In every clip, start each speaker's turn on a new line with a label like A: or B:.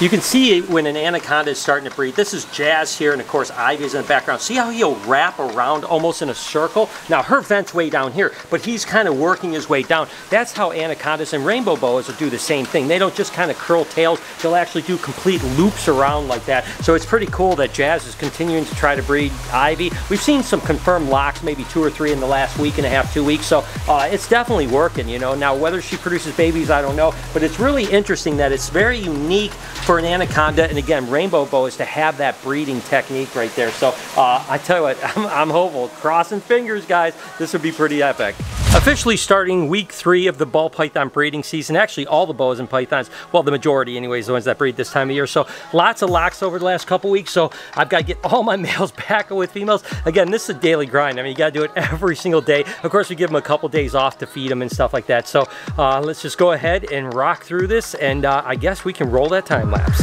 A: You can see when an anaconda is starting to breed. This is Jazz here, and of course Ivy's in the background. See how he'll wrap around almost in a circle? Now her vent's way down here, but he's kind of working his way down. That's how anacondas and rainbow boas will do the same thing. They don't just kind of curl tails, they'll actually do complete loops around like that. So it's pretty cool that Jazz is continuing to try to breed Ivy. We've seen some confirmed locks, maybe 2 or 3 in the last week and a half, 2 weeks, so it's definitely working, you know. Now whether she produces babies, I don't know, but it's really interesting that it's very unique for an anaconda and again rainbow boas to have that breeding technique right there. So I tell you what, I'm hopeful, crossing fingers guys, this would be pretty epic. Officially starting week 3 of the ball python breeding season. Actually all the boas and pythons, well the majority anyways, the ones that breed this time of year. So lots of locks over the last couple weeks, so I've got to get all my males back with females. Again, this is a daily grind. I mean, you got to do it every single day. Of course we give them a couple days off to feed them and stuff like that. So let's just go ahead and rock through this, and I guess we can roll that time lapse.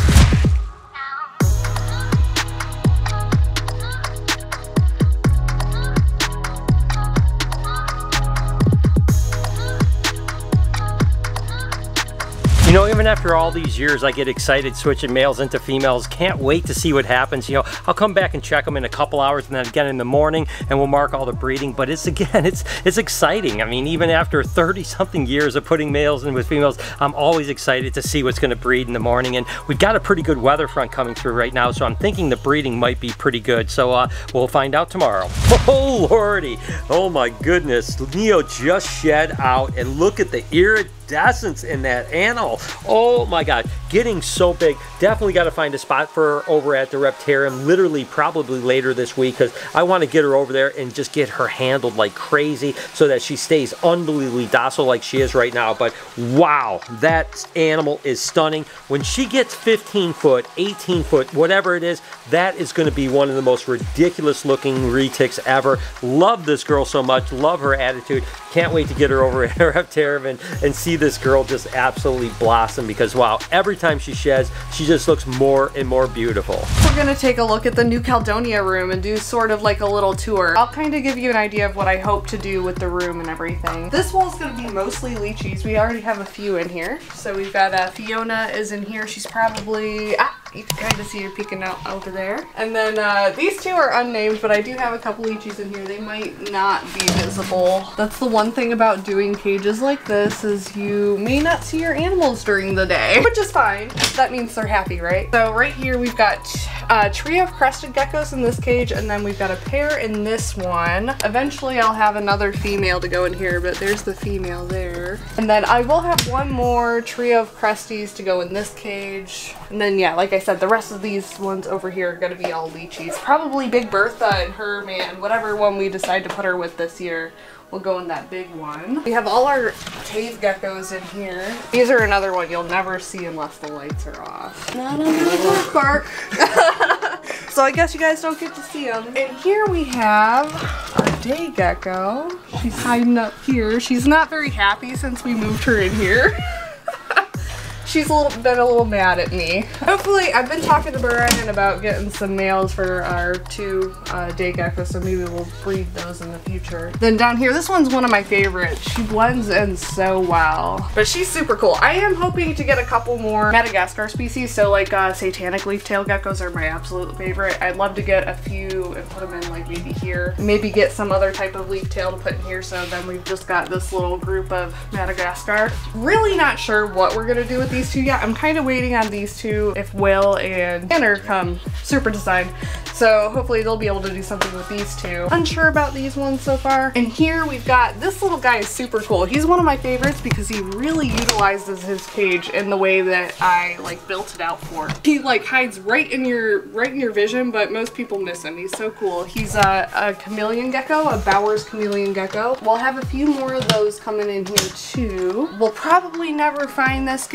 A: You know, even after all these years, I get excited switching males into females. Can't wait to see what happens. You know, I'll come back and check them in a couple hours and then again in the morning, and we'll mark all the breeding. But it's exciting. I mean, even after 30-something years of putting males in with females, I'm always excited to see what's going to breed in the morning. And we've got a pretty good weather front coming through right now, so I'm thinking the breeding might be pretty good. So we'll find out tomorrow. Oh, lordy. Oh, my goodness. Neo just shed out, and look at the iridescence in that animal. Oh my god, getting so big. Definitely got to find a spot for her over at the Reptarium, literally probably later this week, because I want to get her over there and just get her handled like crazy so that she stays unbelievably docile like she is right now. But wow, that animal is stunning. When she gets 15 foot, 18 foot, whatever it is, that is going to be one of the most ridiculous looking retics ever. Love this girl so much, love her attitude. Can't wait to get her over at her Reptarium and see this girl just absolutely blossom, because wow, every time she sheds, she just looks more and more beautiful.
B: We're gonna take a look at the new Caledonia room and do sort of like a little tour. I'll kind of give you an idea of what I hope to do with the room and everything. This wall's gonna be mostly leachies. We already have a few in here. So we've got Fiona is in here. She's probably, you can kind of see her peeking out over there. And then these two are unnamed, but I do have a couple leachies in here. They might not be visible. That's the one thing about doing cages like this, is you may not see your animals during the day, which is fine. That means they're happy, right? So right here we've got a trio of crested geckos in this cage, and then we've got a pair in this one. Eventually I'll have another female to go in here, but there's the female there. And then I will have one more trio of cresties to go in this cage. And then yeah, like I said, the rest of these ones over here are gonna be all leachies. Probably Big Bertha and her man, whatever one we decide to put her with this year, we'll go in that big one. We have all our cave geckos in here. These are another one you'll never see unless the lights are off. Not on the bark. So I guess you guys don't get to see them. And here we have our day gecko. She's hiding up here. She's not very happy since we moved her in here. She's been a little mad at me. Hopefully, I've been talking to Brian about getting some males for our 2 day geckos, so maybe we'll breed those in the future. Then down here, this one's one of my favorites. She blends in so well, but she's super cool. I am hoping to get a couple more Madagascar species, so like satanic leaf-tail geckos are my absolute favorite. I'd love to get a few and put them in like maybe here. Maybe get some other type of leaf-tail to put in here, so then we've just got this little group of Madagascar. Really not sure what we're gonna do with these two yet. I'm kind of waiting on these two if Will and Tanner come super design. So hopefully they'll be able to do something with these two. Unsure about these ones so far. And here we've got, this little guy is super cool. He's one of my favorites because he really utilizes his cage in the way that I like built it out for. He like hides right in your vision, but most people miss him. He's so cool. He's a chameleon gecko, a Bowers chameleon gecko. We'll have a few more of those coming in here too. We'll probably never find this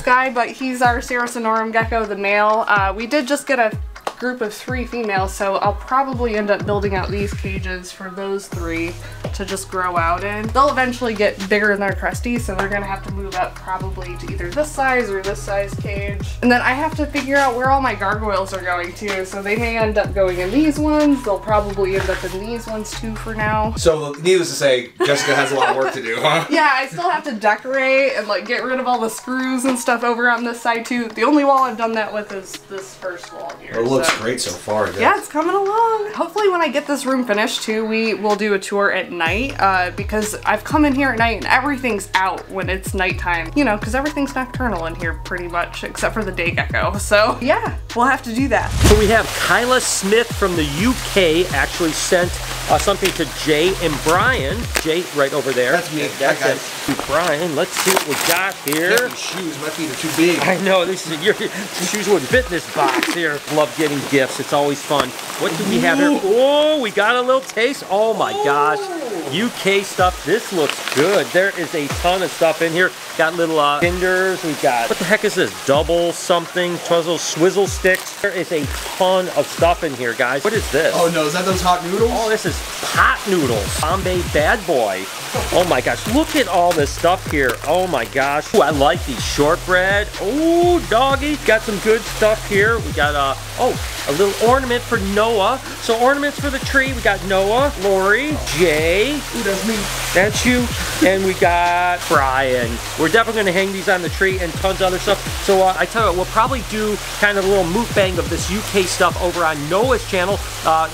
B: guy, but he's our Saracenorum gecko, the male. We did just get a group of 3 females, so I'll probably end up building out these cages for those 3 to just grow out in. They'll eventually get bigger than their cresties, so they're gonna have to move up probably to either this size or this size cage. And then I have to figure out where all my gargoyles are going to, so they may end up going in these ones. They'll probably end up in these ones too for now.
C: So needless to say, Jessica has a lot of work to do, huh?
B: Yeah, I still have to decorate and like get rid of all the screws and stuff over on this side too. The only wall I've done that with is this first wall here.
C: It looks great so far, Jess.
B: Yeah, it's coming along. Hopefully when I get this room finished too, we will do a tour at night because I've come in here at night and everything's out when it's nighttime. You know, because everything's nocturnal in here pretty much, except for the day gecko. So yeah, we'll have to do that.
A: So we have Kyla Smith from the UK actually sent something to Jay and Brian. Jay, right over there.
C: That's me.
A: That's it. Brian, let's see what we got here.
C: Shoes, my feet are too big.
A: I know, this is your shoes wouldn't fit in this box here. Love getting gifts, it's always fun. What do we have here? Oh, we got a little taste. Oh my gosh. UK stuff, this looks good. There is a ton of stuff in here. Got little fingers, we got, what the heck is this? Double something, puzzle swizzle sticks. There is a ton of stuff in here, guys. What is this?
C: Oh no, is that those hot noodles?
A: Oh, this is pot noodles. Bombay Bad Boy. Oh my gosh, look at all this stuff here. Oh my gosh. Ooh, I like these shortbread. Oh, doggy. Got some good stuff here. We got, a little ornament for Noah. So ornaments for the tree. We got Noah, Lori, Jay.
C: Ooh, that's me.
A: That's you. And we got Brian. We're definitely gonna hang these on the tree and tons of other stuff. So I tell you what, we'll probably do kind of a little mukbang of this UK stuff over on Noah's channel.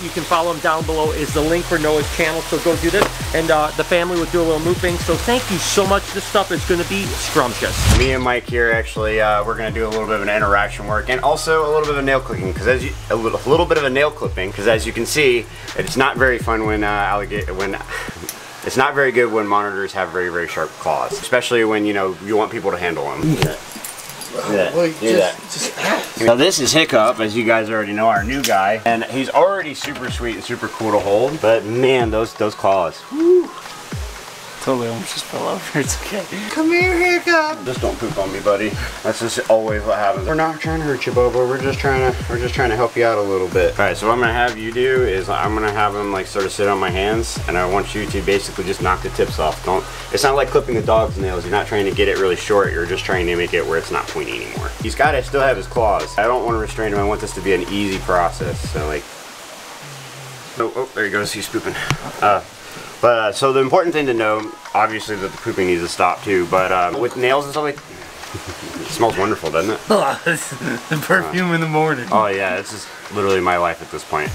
A: You can follow him down below is the link for Noah's channel. So go do this. And the family will do a little mukbang. So thank you so much. This stuff is gonna be scrumptious.
D: Me and Mike here actually, we're gonna do a little bit of an interaction work and also a little bit of nail clicking because as you, a little bit of a nail clipping because as you can see, it's not very fun when it's not very good when monitors have very, very sharp claws, especially when you want people to handle them. Now this is Hiccup, as you guys already know, our new guy, and he's already super sweet and super cool to hold. But man, those claws. Woo.
E: Totally almost just fell over. It's okay.
C: Come here, Hiccup.
D: Just don't poop on me, buddy. That's just always what happens. We're not trying to hurt you, Bobo. We're just trying to help you out a little bit. All right. So what I'm gonna have you do is I'm gonna have him like sort of sit on my hands, and I want you to basically just knock the tips off. It's not like clipping the dog's nails. You're not trying to get it really short. You're just trying to make it where it's not pointy anymore. He's got to still have his claws. I don't want to restrain him. I want this to be an easy process. So like, oh, there he goes. He's pooping. So the important thing to know, obviously, that the pooping needs to stop too. But with nails and stuff like, it smells wonderful, doesn't it?
E: Oh, the perfume in the morning.
D: Oh yeah, it's just literally my life at this point.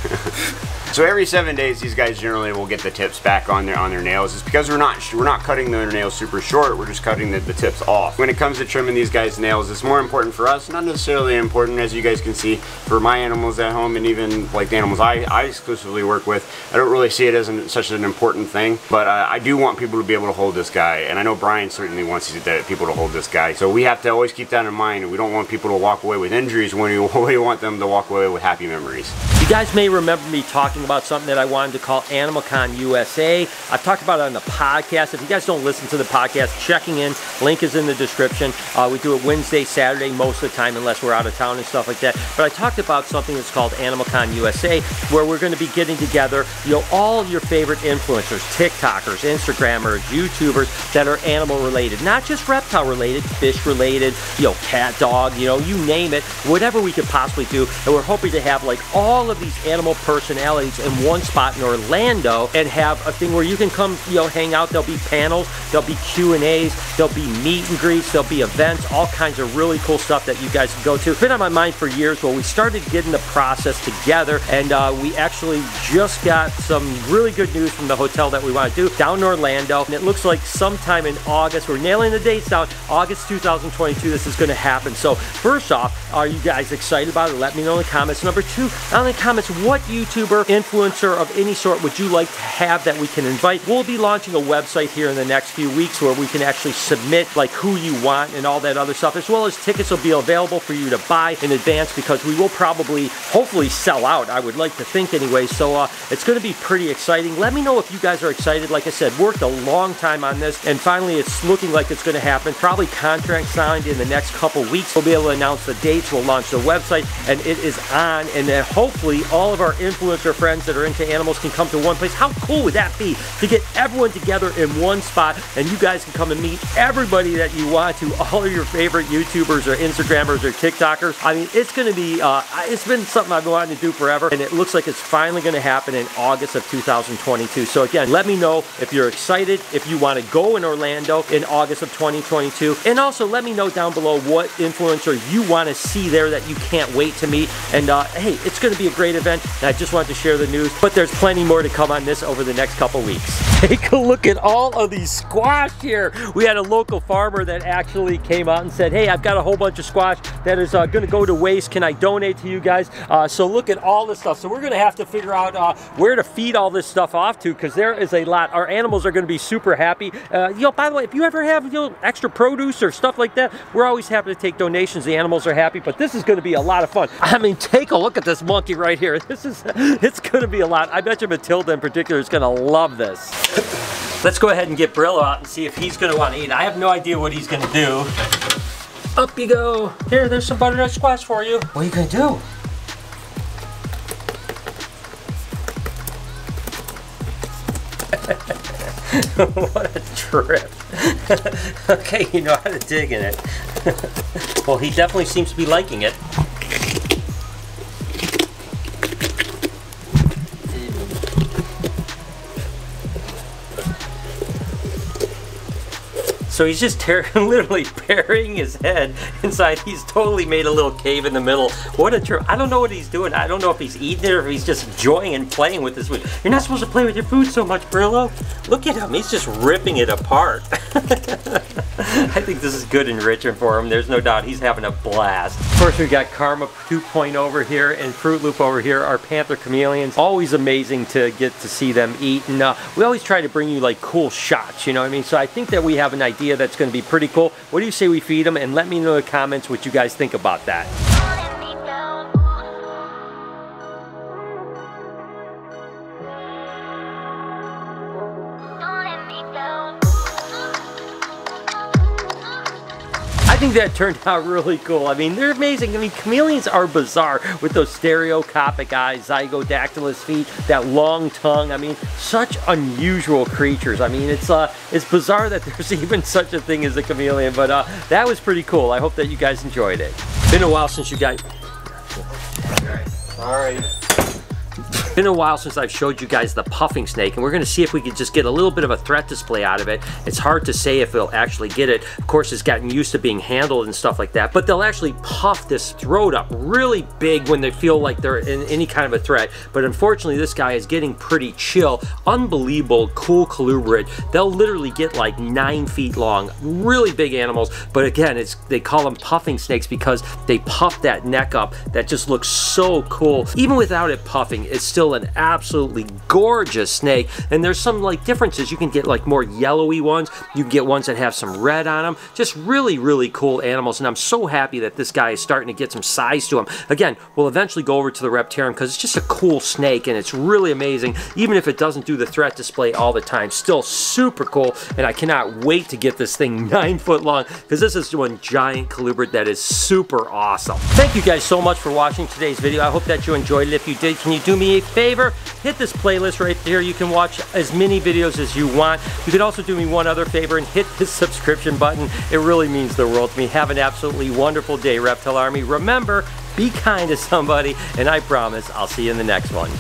D: So every 7 days, these guys generally will get the tips back on their nails. It's because we're not cutting their nails super short. We're just cutting the tips off. When it comes to trimming these guys' nails, it's more important for us, not necessarily important, as you guys can see, for my animals at home and even like the animals I exclusively work with. I don't really see it as such an important thing, but I do want people to be able to hold this guy, and I know Brian certainly wants people to hold this guy. So we have to always keep that in mind, and we don't want people to walk away with injuries when we want them to walk away with happy memories.
A: You guys may remember me talking about something that I wanted to call Animalcon USA. I've talked about it on the podcast. If you guys don't listen to the podcast, checking in, link is in the description. We do it Wednesday, Saturday most of the time unless we're out of town and stuff like that. But I talked about something that's called Animalcon USA, where we're going to be getting together, all your favorite influencers, TikTokers, Instagrammers, YouTubers that are animal related, not just reptile related, fish related, cat, dog, you name it, whatever we could possibly do. And we're hoping to have like all of these animal personalities in one spot in Orlando and have a thing where you can come, hang out. There'll be panels, there'll be Q&As, there'll be meet and greets, there'll be events, all kinds of really cool stuff that you guys can go to. It's been on my mind for years. Well, we started getting the process together, and we actually just got some really good news from the hotel that we want to do down in Orlando, and it looks like sometime in August. We're nailing the dates down. August 2022, this is going to happen. So first off, are you guys excited about it? Let me know in the comments. Number two, down in the comments, what YouTuber, influencer of any sort would you like to have that we can invite? We'll be launching a website here in the next few weeks where we can actually submit like who you want and all that other stuff, as well as tickets will be available for you to buy in advance, because we will probably, hopefully, sell out, I would like to think anyway. So it's going to be pretty exciting. Let me know if you guys are excited. Like I said, worked a long time on this, and finally it's looking like it's going to happen. Probably contract signed in the next couple weeks. We'll be able to announce the date dates. We'll launch the website, and it is on. And then hopefully all of our influencer friends that are into animals can come to one place. How cool would that be to get everyone together in one spot, and you guys can come and meet everybody that you want to, all of your favorite YouTubers or Instagrammers or TikTokers. I mean, it's going to be, it's been something I've been wanting to do forever, and it looks like it's finally going to happen in August of 2022. So again, let me know if you're excited, if you want to go in Orlando in August of 2022, and also let me know down below what influencer you want to see there that you can't wait to meet. And hey, it's going to be a great event, and I just wanted to share the news, but there's plenty more to come on this over the next couple weeks. Take a look at all of these squash here. We had a local farmer that actually came out and said, hey, I've got a whole bunch of squash that is going to go to waste. Can I donate to you guys? So look at all this stuff. So we're going to have to figure out where to feed all this stuff off to, because there is a lot. Our animals are going to be super happy. You know, by the way, if you ever have, you know, extra produce or stuff like that, we're always happy to take donations. The animals are happy, but this is going to be a lot of fun. I mean, take a look at this monkey right here. It's going to be a lot. I bet you Matilda in particular is going to love this. Let's go ahead and get Brillo out and see if he's going to want to eat. I have no idea what he's going to do. Up you go. Here, there's some butternut squash for you. What are you going to do? What a trip. Okay, you know how to dig in it. Well, he definitely seems to be liking it. So he's just literally burying his head inside. He's totally made a little cave in the middle. What a trip. I don't know what he's doing. I don't know if he's eating it or if he's just enjoying and playing with his food. You're not supposed to play with your food so much, Brillo. Look at him. He's just ripping it apart. I think this is good enrichment for him. There's no doubt he's having a blast. Of course, we've got Karma 2.0 over here and Fruit Loop over here, our Panther Chameleons. Always amazing to get to see them eat. And we always try to bring you like cool shots, you know what I mean? So I think that we have an idea that's going to be pretty cool. What do you say we feed them? And let me know in the comments what you guys think about that. I think that turned out really cool. I mean, they're amazing. I mean, chameleons are bizarre with those stereoscopic eyes, zygodactylus feet, that long tongue. I mean, such unusual creatures. I mean, it's bizarre that there's even such a thing as a chameleon, but that was pretty cool. I hope that you guys enjoyed it. Been a while since you guys... Sorry. Been a while since I've showed you guys the puffing snake, and we're going to see if we could just get a little bit of a threat display out of it. It's hard to say if it'll actually get it. Of course, it's gotten used to being handled and stuff like that, but they'll actually puff this throat up really big when they feel like they're in any kind of a threat. But unfortunately, this guy is getting pretty chill. Unbelievable, cool colubrid. They'll literally get like 9 feet long. Really big animals, but again, they call them puffing snakes because they puff that neck up. That just looks so cool. Even without it puffing, it's still an absolutely gorgeous snake. And there's some like differences. You can get like more yellowy ones. You can get ones that have some red on them. Just really, really cool animals. And I'm so happy that this guy is starting to get some size to him. Again, we'll eventually go over to the Reptarium because it's just a cool snake and it's really amazing. Even if it doesn't do the threat display all the time, still super cool. And I cannot wait to get this thing 9 foot long because this is one giant colubrid that is super awesome. Thank you guys so much for watching today's video. I hope that you enjoyed it. If you did, can you do me a favor? Hit this playlist right there. You can watch as many videos as you want. You could also do me one other favor and hit this subscription button. It really means the world to me. Have an absolutely wonderful day, Reptile Army. Remember, be kind to somebody, and I promise I'll see you in the next one.